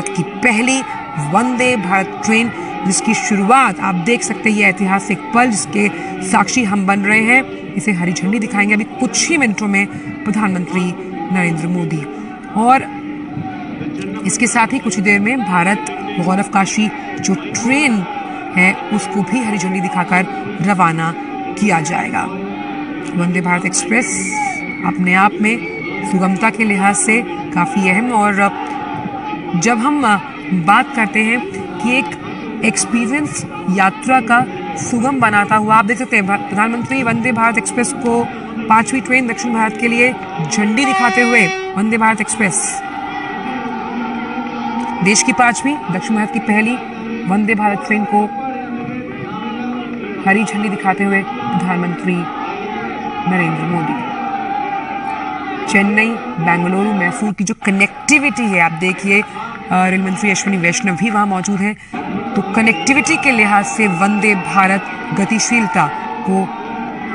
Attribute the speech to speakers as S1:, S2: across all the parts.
S1: भारत की पहली वंदे भारत ट्रेन, जिसकी शुरुआत आप देख सकते हैं, ये ऐतिहासिक पल जिसके साक्षी हम बन रहे हैं। इसे हरी झंडी दिखाएंगे अभी कुछ ही मिनटों में प्रधानमंत्री नरेंद्र मोदी। और इसके साथ ही कुछ ही देर में भारत गौरवकाशी जो ट्रेन है उसको भी हरी झंडी दिखाकर रवाना किया जाएगा। वंदे भारत एक्सप्रेस अपने आप में सुगमता के लिहाज से काफ़ी अहम, और जब हम बात करते हैं कि एक एक्सपीरियंस यात्रा का सुगम बनाता हुआ, आप देख सकते हैं प्रधानमंत्री वंदे भारत एक्सप्रेस को 5वीं ट्रेन दक्षिण भारत के लिए झंडी दिखाते हुए वंदे भारत एक्सप्रेस देश की 5वीं दक्षिण भारत की पहली वंदे भारत ट्रेन को हरी झंडी दिखाते हुए प्रधानमंत्री नरेंद्र मोदी। चेन्नई, बेंगलुरु, मैसूर की जो कनेक्टिविटी है, आप देखिए रेल मंत्री अश्विनी वैष्णव भी वहां मौजूद हैं, तो कनेक्टिविटी के लिहाज से वंदे भारत गतिशीलता को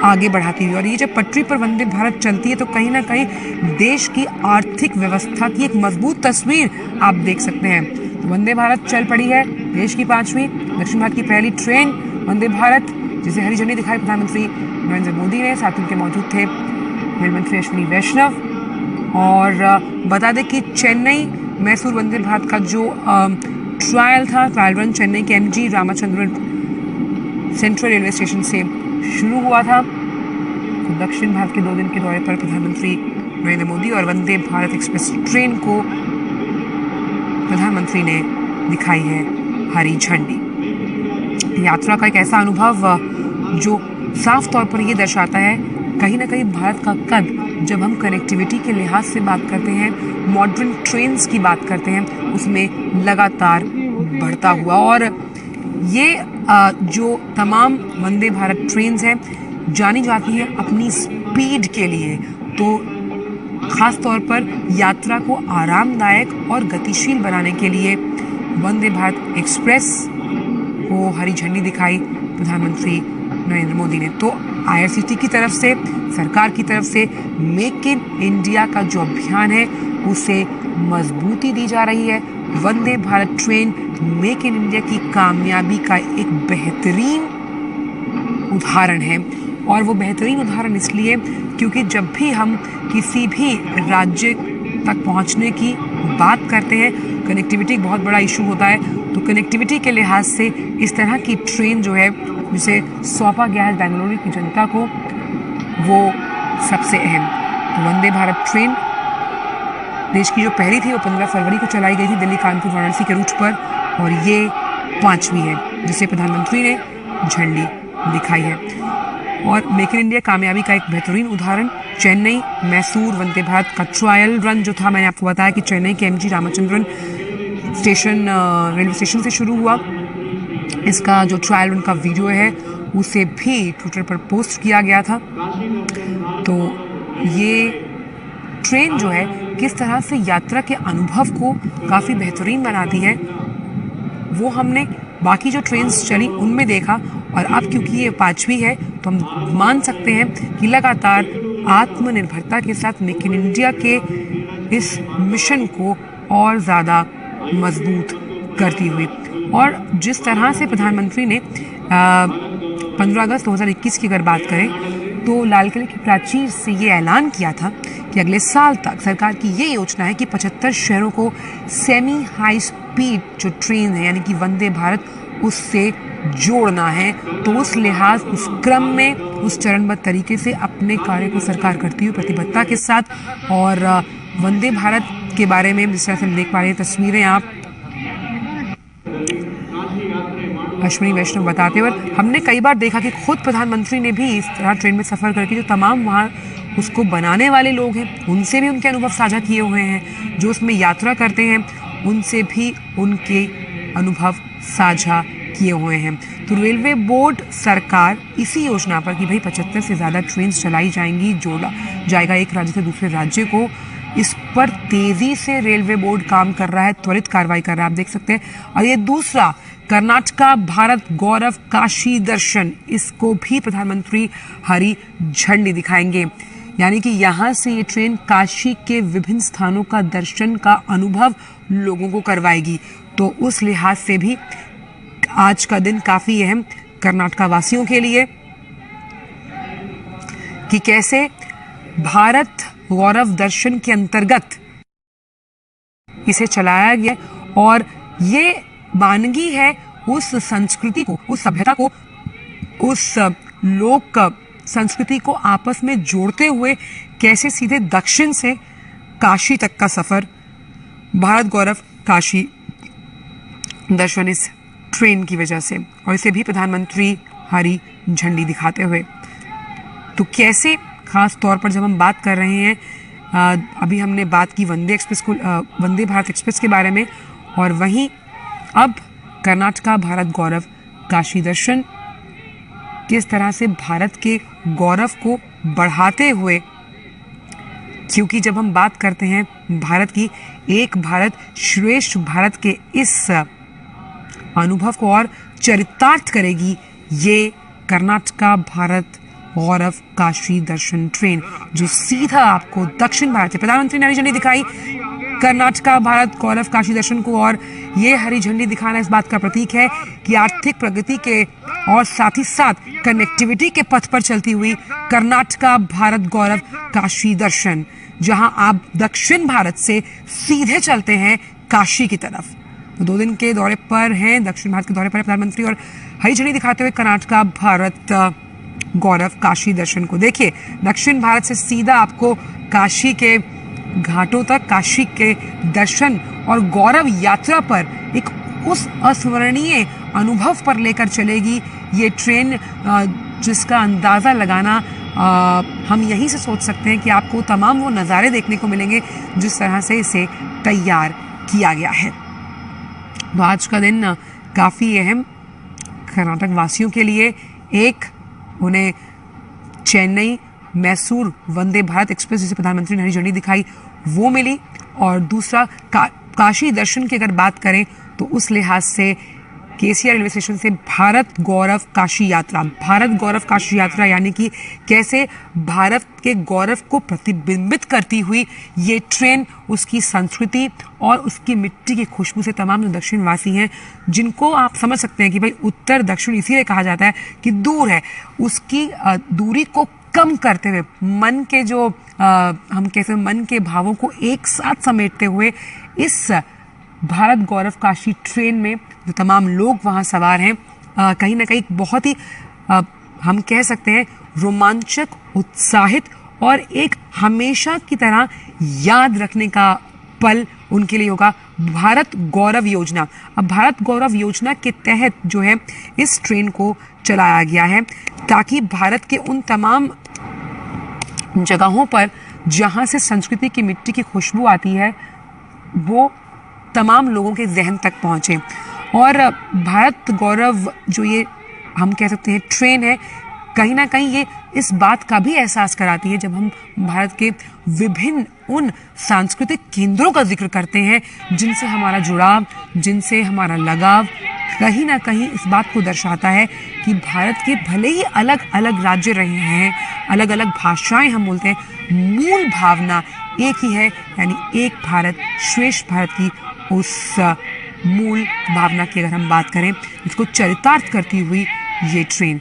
S1: आगे बढ़ाती हुई, और ये जब पटरी पर वंदे भारत चलती है तो कहीं ना कहीं देश की आर्थिक व्यवस्था की एक मजबूत तस्वीर आप देख सकते हैं। तो वंदे भारत चल पड़ी है, देश की 5वीं दक्षिण भारत की पहली ट्रेन वंदे भारत, जिसे हरी झंडी दिखाई प्रधानमंत्री नरेंद्र मोदी ने, साथ उनके मौजूद थे रेल मंत्री अश्विनी वैष्णव। और बता दें कि चेन्नई मैसूर वंदे भारत का जो ट्रायल रन चेन्नई के MG Ramachandran central railway station से शुरू हुआ था। तो दक्षिण भारत के 2 दिन के दौरे पर प्रधानमंत्री नरेंद्र मोदी और वंदे भारत एक्सप्रेस ट्रेन को प्रधानमंत्री ने दिखाई है हरी झंडी। यात्रा का एक ऐसा अनुभव जो साफ तौर पर यह दर्शाता है कहीं ना कहीं भारत का कद, जब हम कनेक्टिविटी के लिहाज से बात करते हैं, मॉडर्न ट्रेन्स की बात करते हैं, उसमें लगातार बढ़ता हुआ। और ये जो तमाम वंदे भारत ट्रेन्स हैं जानी जाती है अपनी स्पीड के लिए, तो खास तौर पर यात्रा को आरामदायक और गतिशील बनाने के लिए वंदे भारत एक्सप्रेस को हरी झंडी दिखाई प्रधानमंत्री नरेंद्र मोदी ने। तो IRCTC की तरफ से, सरकार की तरफ से मेक इन इंडिया का जो अभियान है उसे मजबूती दी जा रही है। Vande Bharat train make in India की कामयाबी का एक बेहतरीन उदाहरण है, और वो बेहतरीन उदाहरण इसलिए क्योंकि जब भी हम किसी भी राज्य तक पहुंचने की बात करते हैं, कनेक्टिविटी एक बहुत बड़ा इशू होता है, तो कनेक्टिविटी के लिहाज से इस तरह की ट्रेन जो है जिसे सौंपा गया है बेंगलुरु की जनता को, वो सबसे अहम। तो वंदे भारत ट्रेन देश की जो पहली थी वो 15 फरवरी को चलाई गई थी दिल्ली कानपुर वाराणसी के रूट पर, और ये 5वीं है जिसे प्रधानमंत्री ने झंडी दिखाई है। और मेक इन इंडिया कामयाबी का एक बेहतरीन उदाहरण चेन्नई मैसूर वंदे भारत का ट्रायल रन जो था, मैंने आपको बताया कि चेन्नई के MG Ramachandran station railway station से शुरू हुआ। इसका जो ट्रायल रन का वीडियो है उसे भी ट्विटर पर पोस्ट किया गया था। तो ये ट्रेन जो है किस तरह से यात्रा के अनुभव को काफ़ी बेहतरीन बनाती है, वो हमने बाकी जो ट्रेन्स चली उनमें देखा, और अब क्योंकि ये 5वीं है तो हम मान सकते हैं कि लगातार आत्मनिर्भरता के साथ मेक इन इंडिया के इस मिशन को और ज़्यादा मजबूत करती हुई। और जिस तरह से प्रधानमंत्री ने 15 अगस्त 2021 की अगर बात करें तो लाल किले की प्राचीर से ये ऐलान किया था कि अगले साल तक सरकार की ये योजना है कि 75 शहरों को सेमी हाई स्पीड जो ट्रेन है यानी कि वंदे भारत उससे जोड़ना है। तो उस लिहाज उस क्रम में उस चरणबद्ध तरीके से अपने कार्य को सरकार करती हुई प्रतिबद्धता के साथ। और वंदे भारत के बारे में जिस तरह से हम देख पा रहे हैं तस्वीरें आप अश्विनी वैष्णव बताते हुए, हमने कई बार देखा कि खुद प्रधानमंत्री ने भी इस तरह ट्रेन में सफ़र करके जो तमाम वहाँ उसको बनाने वाले लोग हैं उनसे भी उनके अनुभव साझा किए हुए हैं, जो उसमें यात्रा करते हैं उनसे भी उनके अनुभव साझा किए हुए हैं। तो रेलवे बोर्ड सरकार इसी योजना पर कि भाई 75 से ज़्यादा ट्रेन चलाई जाएंगी, जोड़ा जाएगा एक राज्य से दूसरे राज्य को, इस पर तेज़ी से रेलवे बोर्ड काम कर रहा है, त्वरित कार्रवाई कर रहा है, आप देख सकते हैं। और ये दूसरा कर्नाटका भारत गौरव काशी दर्शन, इसको भी प्रधानमंत्री हरी झंडी दिखाएंगे। यानी कि यहाँ से ये ट्रेन काशी के विभिन्न स्थानों का दर्शन का अनुभव लोगों को करवाएगी। तो उस लिहाज से भी आज का दिन काफी अहम कर्नाटक वासियों के लिए कि कैसे भारत गौरव दर्शन के अंतर्गत इसे चलाया गया और ये वानगी है उस संस्कृति को, उस सभ्यता को, उस लोक संस्कृति को आपस में जोड़ते हुए कैसे सीधे दक्षिण से काशी तक का सफर भारत गौरव काशी दर्शन इस ट्रेन की वजह से, और इसे भी प्रधानमंत्री हरी झंडी दिखाते हुए। तो कैसे, खास तौर पर जब हम बात कर रहे हैं, अभी हमने बात की वंदे भारत एक्सप्रेस के बारे में, और वहीं अब कर्नाटक भारत गौरव काशी दर्शन किस तरह से भारत के गौरव को बढ़ाते हुए, क्योंकि जब हम बात करते हैं भारत की, एक भारत श्रेष्ठ भारत के इस अनुभव को और चरितार्थ करेगी ये कर्नाटक भारत गौरव काशी दर्शन ट्रेन, जो सीधा आपको दक्षिण भारत से, प्रधानमंत्री ने हरी झंडी दिखाई कर्नाटक भारत गौरव काशी दर्शन को, और ये हरी झंडी दिखाना इस बात का प्रतीक है कि आर्थिक प्रगति के और साथ ही साथ कनेक्टिविटी के पथ पर चलती हुई कर्नाटक भारत गौरव काशी दर्शन, जहां आप दक्षिण भारत से सीधे चलते हैं काशी की तरफ। तो 2 दिन के दौरे पर हैं, दक्षिण भारत के दौरे पर है प्रधानमंत्री, और हरी झंडी दिखाते हुए कर्नाटक भारत गौरव काशी दर्शन को। देखिए, दक्षिण भारत से सीधा आपको काशी के घाटों तक, काशी के दर्शन और गौरव यात्रा पर एक उस अस्मरणीय अनुभव पर लेकर चलेगी ये ट्रेन, जिसका अंदाज़ा लगाना हम यहीं से सोच सकते हैं कि आपको तमाम वो नज़ारे देखने को मिलेंगे जिस तरह से इसे तैयार किया गया है। तो आज का दिन काफ़ी अहम कर्नाटक वासियों के लिए, एक उन्हें चेन्नई मैसूर वंदे भारत एक्सप्रेस, जिसे प्रधानमंत्री ने हरी झंडी दिखाई, वो मिली, और दूसरा काशी दर्शन की अगर बात करें तो उस लिहाज से केसीआर रेलवे स्टेशन से भारत गौरव काशी यात्रा, भारत गौरव काशी यात्रा यानी कि कैसे भारत के गौरव को प्रतिबिंबित करती हुई ये ट्रेन उसकी संस्कृति और उसकी मिट्टी की खुशबू से तमाम जो दक्षिणवासी हैं, जिनको आप समझ सकते हैं कि भाई उत्तर दक्षिण इसीलिए कहा जाता है कि दूर है, उसकी दूरी को कम करते हुए मन के जो हम कहते हैं मन के भावों को एक साथ समेटते हुए इस भारत गौरव काशी ट्रेन में जो तमाम लोग वहाँ सवार हैं, कहीं ना कहीं बहुत ही हम कह सकते हैं रोमांचक, उत्साहित और एक हमेशा की तरह याद रखने का पल उनके लिए होगा। भारत गौरव योजना, अब भारत गौरव योजना के तहत जो है इस ट्रेन को चलाया गया है ताकि भारत के उन तमाम जगहों पर जहाँ से संस्कृति की मिट्टी की खुशबू आती है वो तमाम लोगों के जहन तक पहुँचे। और भारत गौरव जो ये हम कह सकते हैं ट्रेन है, कहीं ना कहीं ये इस बात का भी एहसास कराती है, जब हम भारत के विभिन्न उन सांस्कृतिक केंद्रों का जिक्र करते हैं जिनसे हमारा जुड़ाव, जिनसे हमारा लगाव कहीं ना कहीं इस बात को दर्शाता है कि भारत के भले ही अलग अलग राज्य रहे हैं, अलग अलग भाषाएं हम बोलते हैं, मूल भावना एक ही है, यानी एक भारत श्रेष्ठ भारत की उस मूल भावना की अगर हम बात करें, इसको चरितार्थ करती हुई ये ट्रेन